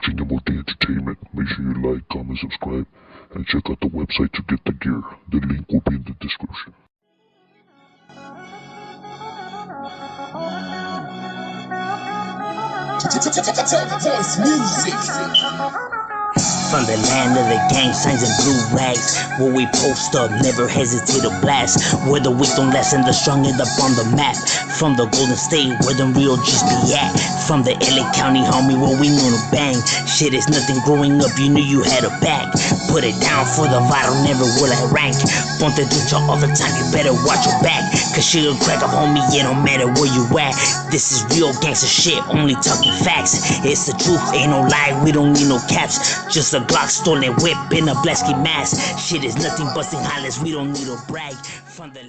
watching M.O.D Entertainment. Make sure you like, comment, subscribe, and check out the website to get the gear. The link will be in the description. Voice music. From the land of the gang signs and blue rags, where we post up, never hesitate to blast. Where the weak don't last and the strong end up on the map. From the Golden State, where the real G's be at. From the LA County, homie, where we know to bang. Shit is nothing growing up, you knew you had a back. Put it down for the vital, never will I rank. Ponte ducha all the time, you better watch your back. Cause she'll crack up, homie, it don't matter where you at. This is real gangster shit, only talking facts. It's the truth, ain't no lie, we don't need no caps. Just a Glock, stolen whip, in a Blasky mask. Shit is nothing busting hollers, we don't need to brag. From the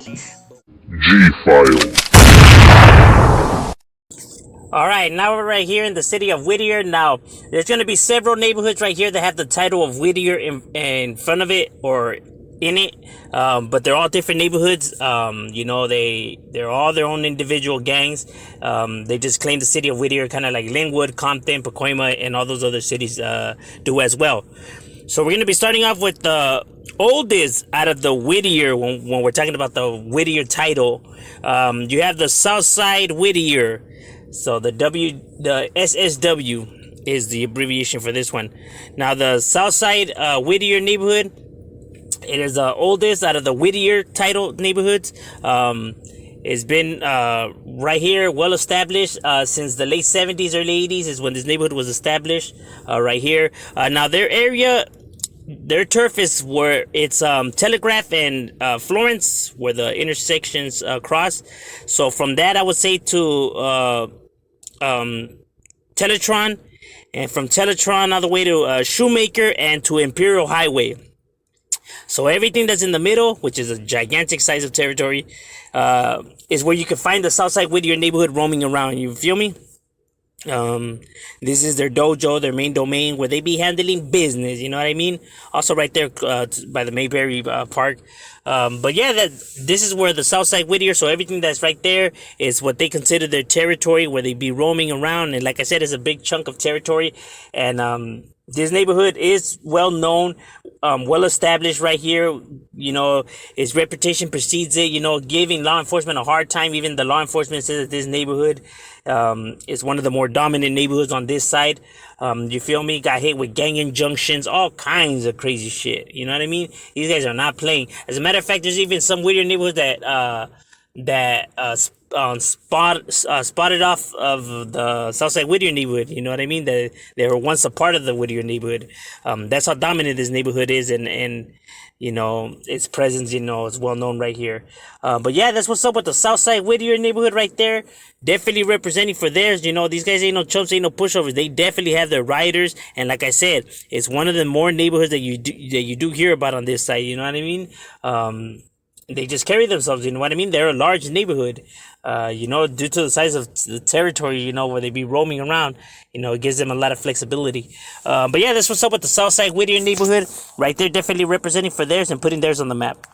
G-File. Alright, now we're right here in the city of Whittier. Now, there's going to be several neighborhoods right here that have the title of Whittier in front of it or in it. But they're all different neighborhoods. You know, they're all their own individual gangs. They just claim the city of Whittier, kind of like Linwood, Compton, Pacoima, and all those other cities do as well. So we're going to be starting off with the oldest out of the Whittier when we're talking about the Whittier title. You have the Southside Whittier. So the SSW is the abbreviation for this one. Now the Southside Whittier neighborhood, it is the oldest out of the Whittier title neighborhoods. It's been right here, well established since the late 70s, early 80s is when this neighborhood was established. Right here. Now their area, their turf is where it's Telegraph and Florence, where the intersections cross. So from that, I would say to Teletron, and from Teletron all the way to Shoemaker and to Imperial Highway. So everything that's in the middle, which is a gigantic size of territory, is where you can find the Southside Whittier neighborhood roaming around. You feel me? This is their dojo, their main domain, where they be handling business, you know what I mean? Also right there by the Mayberry Park. But yeah, this is where the Southside Whittier, so everything that's right there is what they consider their territory, where they be roaming around. And like I said, it's a big chunk of territory. And this neighborhood is well known, well established right here. You know, its reputation precedes it, you know, giving law enforcement a hard time. Even the law enforcement says that this neighborhood is one of the more dominant neighborhoods on this side. You feel me? Got hit with gang injunctions, all kinds of crazy shit. You know what I mean? These guys are not playing. As a matter of fact, there's even some Whittier neighborhoods that spotted off of the Southside Whittier neighborhood. You know what I mean? They were once a part of the Whittier neighborhood. That's how dominant this neighborhood is, and you know, its presence, you know, is well known right here. But yeah, that's what's up with the Southside Whittier neighborhood right there. Definitely representing for theirs. You know, these guys ain't no chumps, ain't no pushovers. They definitely have their riders. And like I said, it's one of the more neighborhoods that you do hear about on this side. You know what I mean? They just carry themselves, you know what I mean? They're a large neighborhood, you know, due to the size of the territory, you know, where they be roaming around, you know, it gives them a lot of flexibility. But yeah, that's what's up with the Southside Whittier neighborhood right there, definitely representing for theirs and putting theirs on the map.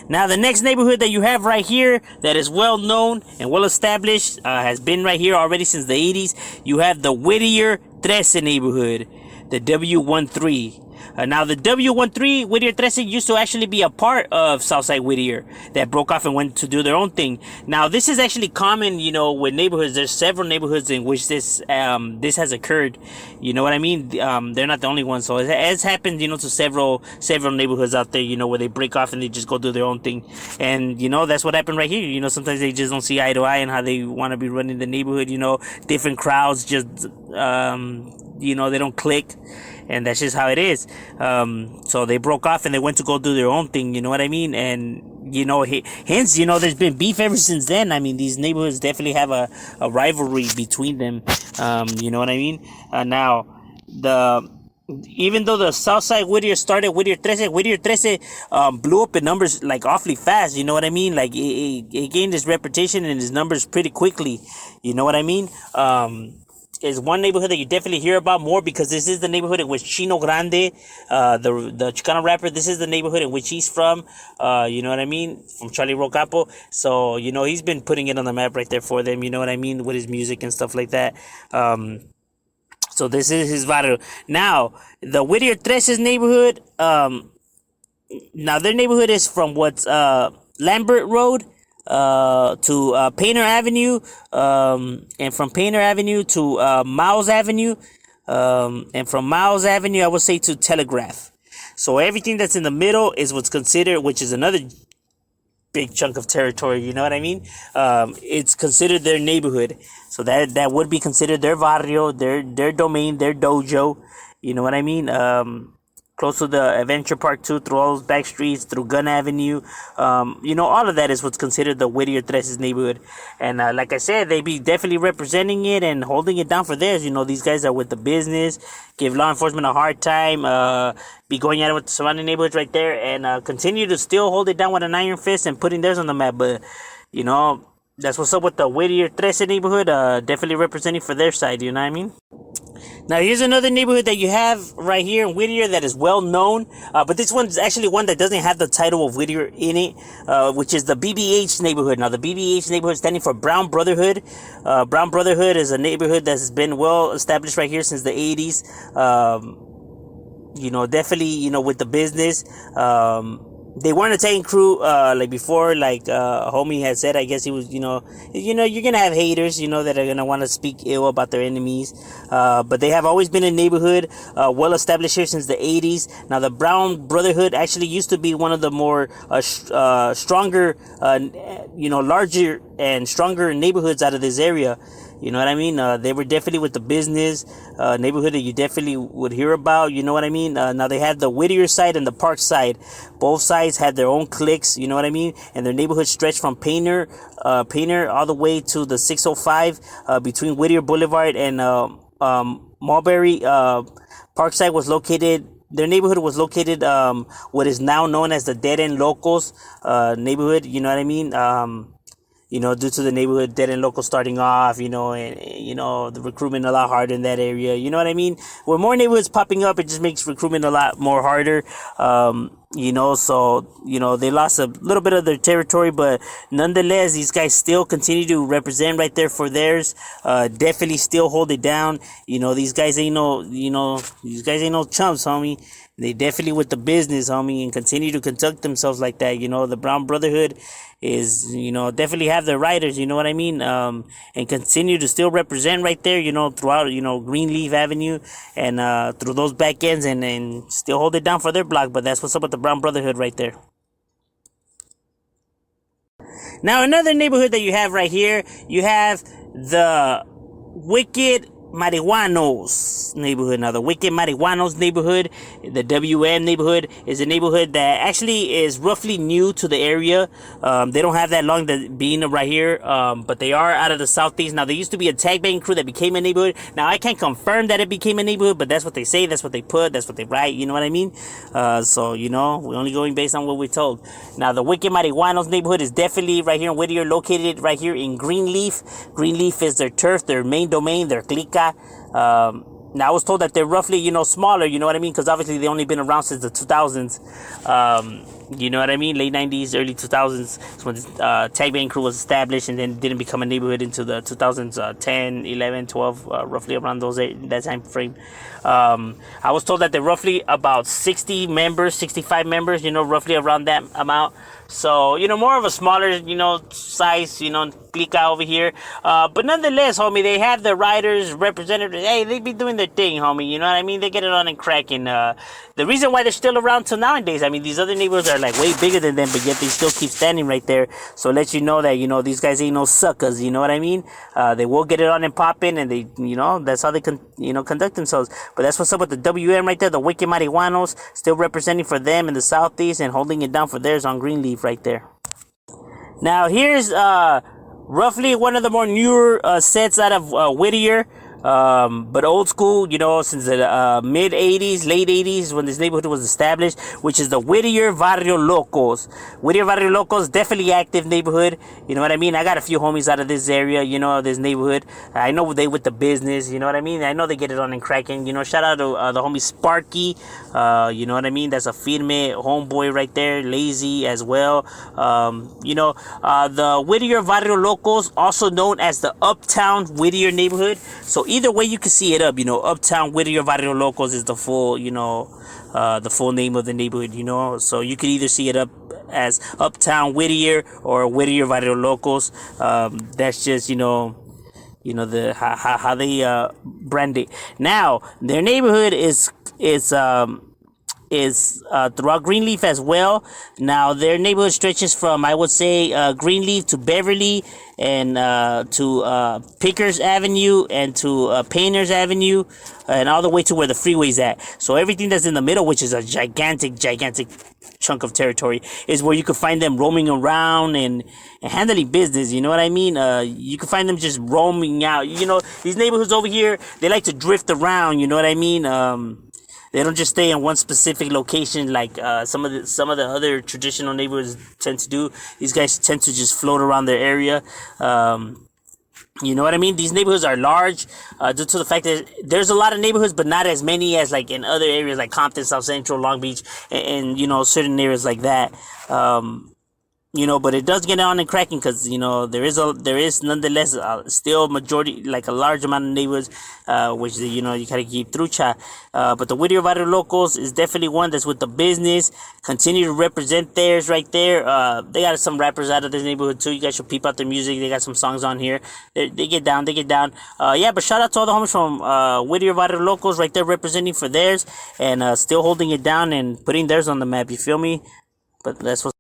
Now, the next neighborhood that you have right here that is well known and well established, has been right here already since the 80s. You have the Whittier Trece neighborhood, the W13. Now, the W13, Whittier Trece, used to actually be a part of Southside Whittier that broke off and went to do their own thing. Now, this is actually common, you know, with neighborhoods. There's several neighborhoods in which this has occurred. You know what I mean? They're not the only ones. So it has happened, you know, to several neighborhoods out there, you know, where they break off and they just go do their own thing. And, you know, that's what happened right here. You know, sometimes they just don't see eye to eye and how they want to be running the neighborhood. You know, different crowds just, you know, they don't click. And that's just how it is. So they broke off and they went to go do their own thing. You know what I mean? And, you know, hence, you know, there's been beef ever since then. I mean, these neighborhoods definitely have a rivalry between them. You know what I mean? Now, even though the Southside Whittier started Whittier Trece blew up in numbers like awfully fast. You know what I mean? Like it gained its reputation and its numbers pretty quickly. You know what I mean? Is one neighborhood that you definitely hear about more, because this is the neighborhood in which Chino Grande, the Chicano rapper, this is the neighborhood in which he's from. You know what I mean? From Charlie Rocapo. So, you know, he's been putting it on the map right there for them. You know what I mean? With his music and stuff like that. So this is his barrio. Now, the Whittier Trece's neighborhood, now their neighborhood is from what's Lambert Road to Painter Avenue, and from Painter Avenue to Miles Avenue, and from Miles Avenue, I would say, to Telegraph. So everything that's in the middle is what's considered, which is another big chunk of territory, you know what I mean? It's considered their neighborhood. So that would be considered their barrio, their domain, their dojo, you know what I mean? Close to the Adventure Park too, through all those back streets, through Gun Avenue. You know, all of that is what's considered the Whittier Trece's neighborhood. And like I said, they be definitely representing it and holding it down for theirs. You know, these guys are with the business, give law enforcement a hard time, be going at it with the surrounding neighborhoods right there, and continue to still hold it down with an iron fist and putting theirs on the map. But, you know, that's what's up with the Whittier Trece neighborhood, definitely representing for their side, you know what I mean? Now, here's another neighborhood that you have right here in Whittier that is well known, but this one's actually one that doesn't have the title of Whittier in it, which is the BBH neighborhood. Now, the BBH neighborhood standing for Brown Brotherhood. Brown Brotherhood is a neighborhood that's been well established right here since the 80s. You know, definitely, you know, with the business. They weren't a tank crew, like before, like, homie had said. I guess he was, you know, you're gonna have haters, you know, that are gonna want to speak ill about their enemies. But they have always been a neighborhood, well established here since the 80s. Now, the Brown Brotherhood actually used to be one of the more, stronger, you know, larger and stronger neighborhoods out of this area. You know what I mean? They were definitely with the business, neighborhood that you definitely would hear about. You know what I mean? Now they had the Whittier side and the Park side. Both sides had their own cliques. You know what I mean? And their neighborhood stretched from Painter all the way to the 605, between Whittier Boulevard and Mulberry. Parkside was located. Their neighborhood was located, what is now known as the Dead End Locos neighborhood. You know what I mean? You know, due to the neighborhood Dead End Locos starting off, you know, and, you know, the recruitment a lot harder in that area. You know what I mean? With more neighborhoods popping up, it just makes recruitment a lot more harder. You know, so, you know, they lost a little bit of their territory, but nonetheless, these guys still continue to represent right there for theirs. Definitely still hold it down. You know, these guys ain't no, these guys ain't no chumps, homie. They definitely with the business, homie, and continue to conduct themselves like that. You know, the Brown Brotherhood is, you know, definitely have their riders, you know what I mean? And continue to still represent right there, you know, throughout, you know, Greenleaf Avenue and through those back ends, and still hold it down for their block. But that's what's up with the Brown Brotherhood right there. Now, another neighborhood that you have right here, you have the Wicked Marijuanos neighborhood. Now, the Wicked Marijuanos neighborhood, the WM neighborhood, is a neighborhood that actually is roughly new to the area. They don't have that long being right here, but they are out of the southeast. Now, there used to be a tag bang crew that became a neighborhood. Now, I can't confirm that it became a neighborhood, but that's what they say, that's what they put, that's what they write, you know what I mean? So, you know, we're only going based on what we're told. Now, the Wicked Marijuanos neighborhood is definitely right here in Whittier, located right here in Greenleaf. Greenleaf is their turf, their main domain, their clica. Now, I was told that they're roughly, you know, smaller, you know what I mean? Because obviously they only been around since the 2000s. You know what I mean? Late 90s, early 2000s is when the tag bang crew was established, and then didn't become a neighborhood into the 2010, 11, 12, roughly around that time frame. I was told that they're roughly about 60 members, 65 members, you know, roughly around that amount. So, you know, more of a smaller, you know, size, you know, clica over here. But nonetheless, homie, they have the riders, representatives. Hey, they be doing their thing, homie. You know what I mean? They get it on and cracking. The reason why they're still around till nowadays, I mean, these other neighborhoods are like way bigger than them, but yet they still keep standing right there. So let you know that, you know, these guys ain't no suckers. You know what I mean? They will get it on and popping, and they, you know, that's how they conduct themselves. But that's what's up with the WM right there, the Wicked Marijuanos, still representing for them in the southeast and holding it down for theirs on Greenleaf right there. Now, here's roughly one of the more newer sets out of Whittier. But old school, you know, since the mid 80s, late 80s, when this neighborhood was established, which is the Whittier Vario Locos. Whittier Vario Locos, definitely active neighborhood. You know what I mean? I got a few homies out of this area, you know, this neighborhood. I know they with the business, you know what I mean? I know they get it on and cracking. You know, shout out to the homie Sparky. You know what I mean? That's a firme homeboy right there, lazy as well. You know, the Whittier Vario Locos, also known as the Uptown Whittier neighborhood. So either way you can see it up. Uptown Whittier Vario Locos is the full, the full name of the neighborhood. So you could either see it up as Uptown Whittier or Whittier Vario Locos. That's just the how they brand it. Now their neighborhood is throughout Greenleaf as well. Now their neighborhood stretches from, I would say, Greenleaf to Beverly, and to Pickers Avenue, and to Painters Avenue, and all the way to where the freeway's at. So everything that's in the middle, which is a gigantic chunk of territory, is where you could find them roaming around and handling business. You know what I mean? You can find them just roaming out. These neighborhoods over here, they like to drift around. You know what I mean? They don't just stay in one specific location like some of the other traditional neighborhoods tend to do. These guys tend to just float around their area. You know what I mean? These neighborhoods are large due to the fact that there's a lot of neighborhoods, but not as many as like in other areas like Compton, South Central, Long Beach, and certain areas like that. But it does get on and cracking because there is nonetheless still majority, like a large amount of neighborhoods which you gotta keep through chat. But the Whittier Vario Locos is definitely one that's with the business. Continue to represent theirs right there. They got some rappers out of this neighborhood too. You guys should peep out their music. They got some songs on here. They get down. But shout out to all the homies from Whittier Vario Locos right there representing for theirs and still holding it down and putting theirs on the map. You feel me? But that's what.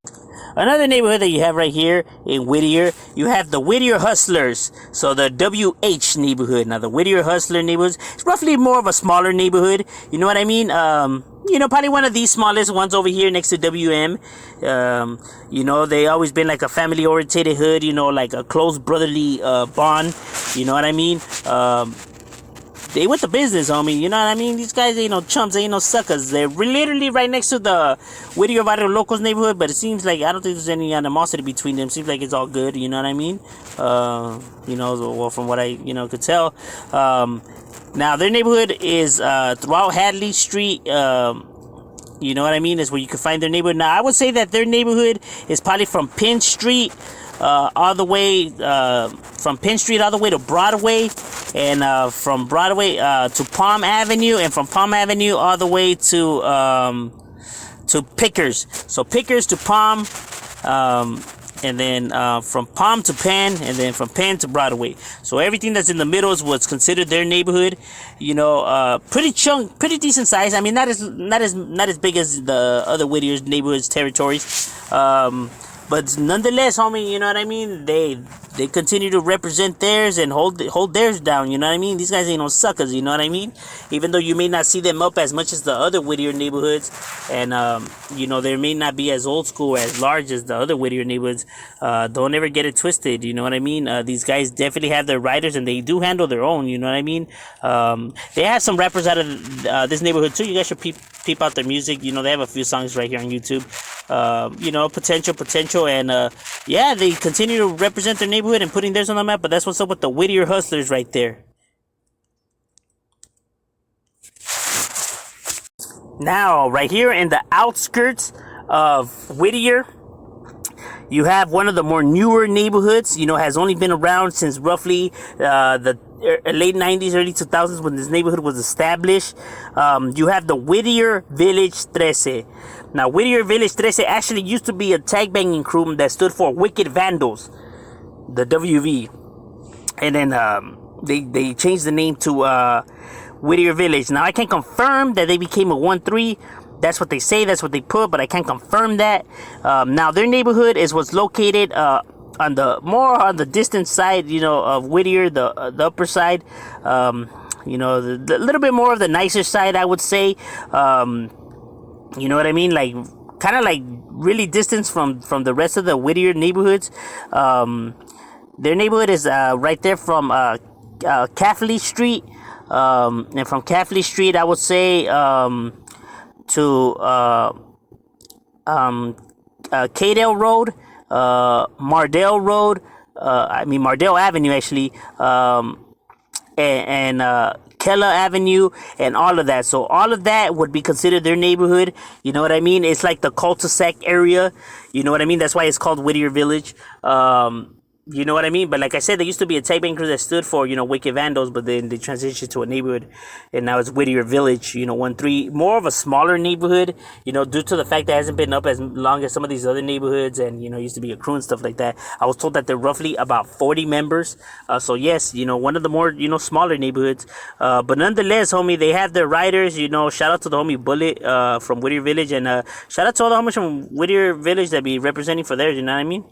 Another neighborhood that you have right here in Whittier, you have the Whittier Hustlers. So the WH neighborhood. Now the Whittier Hustler neighborhood is roughly more of a smaller neighborhood. You know what I mean? Probably one of these smallest ones over here next to WM. They always been like a family oriented hood, like a close brotherly bond. You know what I mean? They with the business, homie. You know what I mean? These guys ain't no chumps, ain't no suckers. They're literally right next to the Whittier Vario Locos neighborhood, but it seems like I don't think there's any animosity between them. Seems like it's all good. You know what I mean? Well, from what I could tell. Now their neighborhood is throughout Hadley Street. You know what I mean? Is where you can find their neighborhood. Now I would say that their neighborhood is probably from Penn Street. All the way from Penn Street all the way to Broadway, and from Broadway to Palm Avenue, and from Palm Avenue all the way to Pickers. So Pickers to Palm, and then from Palm to Penn, and then from Penn to Broadway. So everything that's in the middle is what's considered their neighborhood. Pretty decent size. I mean, not as big as the other Whittier's neighborhoods territories. But nonetheless, homie, you know what I mean? They continue to represent theirs and hold theirs down, you know what I mean? These guys ain't no suckers, you know what I mean? Even though you may not see them up as much as the other Whittier neighborhoods, and they may not be as old school or as large as the other Whittier neighborhoods, don't ever get it twisted, you know what I mean? These guys definitely have their writers and they do handle their own, you know what I mean? They have some rappers out of this neighborhood too. You guys should peep out their music. They have a few songs right here on YouTube. Potential, and they continue to represent their neighborhood and putting theirs on the map. But that's what's up with the Whittier Hustlers right there. Now, right here in the outskirts of Whittier, you have one of the more newer neighborhoods. Has only been around since roughly the late 90s, early 2000s when this neighborhood was established. You have the Whittier Trece. Now, Whittier Trece actually used to be a tag banging crew that stood for Wicked Vandals, the WV. And then they changed the name to Whittier Village. Now, I can confirm that they became a 1-3. That's what they say, that's what they put, but I can't confirm that. Now, their neighborhood was located on the distant side, of Whittier, the upper side. The little bit more of the nicer side, I would say. You know what I mean? Like, kind of like really distance from the rest of the Whittier neighborhoods. Their neighborhood is right there from Caffley Street. And from Caffley Street, I would say to Cadell Road, Mardell Road, Mardell Avenue actually, and Keller Avenue, and all of that. So all of that would be considered their neighborhood. You know what I mean? It's like the cul-de-sac area. You know what I mean? That's why it's called Whittier Village. You know what I mean? But like I said, there used to be a tag bang crew that stood for, Wicked Vandals, but then they transitioned to a neighborhood, and now it's Whittier Village, 1-3, more of a smaller neighborhood, due to the fact that it hasn't been up as long as some of these other neighborhoods, and, used to be a crew and stuff like that. I was told that they're roughly about 40 members. So yes, one of the more, smaller neighborhoods. But nonetheless, homie, they have their riders, shout out to the homie Bullet, from Whittier Village, and, shout out to all the homies from Whittier Village that be representing for theirs, you know what I mean?